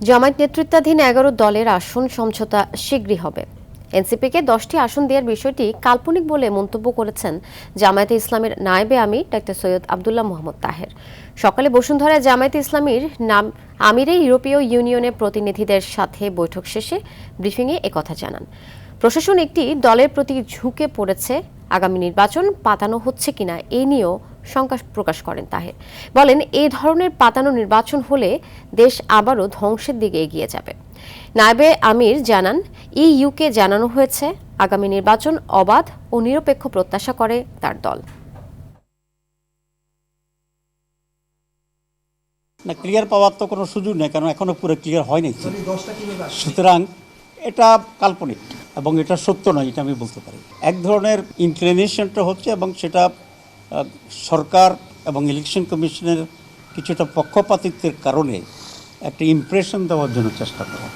জামায়াত নেতৃত্বাধীন ১১ দলের আসন সমঝোতা শীঘ্রই হবে। এনসিপিকে ১০টি আসন দেওয়ার বিষয়টি কাল্পনিক বলে মন্তব্য করেছেন জামায়াতে ইসলামীর নায়েবে আমির ডাক্তার সৈয়দ আব্দুল্লাহ মোহাম্মদ তাহের। সকালে বসুন্ধরায় জামায়াতে ইসলামীর আমিরে ইউরোপীয় ইউনিয়নের প্রতিনিধিদের সাথে বৈঠক শেষে ব্রিফিংয়ে একথা জানান। প্রশাসন একটি দলের প্রতি ঝুঁকে পড়েছে, আগামী নির্বাচন পাতানো হচ্ছে কিনা এ নিয়েও শঙ্কা প্রকাশ করেন তাহের। বলেন, এই ধরনের পাতানো নির্বাচন হলে দেশ আবারও ধ্বংসের দিকে এগিয়ে যাবে। নায়েবে আমির জানান, ইইউকে জানানো হয়েছে আগামী নির্বাচন অবাধ ও নিরপেক্ষ প্রত্যাশা করে তার দল। না, ক্লিয়ার পাওয়ার তো কোনো সুযোগ নেই, কারণ এখনো পুরো ক্লিয়ার হয়নি। সুতরাং এটা কাল্পনিক এবং এটা সত্য নয়, এটা আমি বলতে পারি। এক ধরনের ইনক্লিনেশনটা হচ্ছে এবং সেটা সরকার এবং ইলেকশন কমিশনের কিছুটা পক্ষপাতিত্বের কারণে একটা ইমপ্রেশন দেওয়ার জন্য চেষ্টা করা।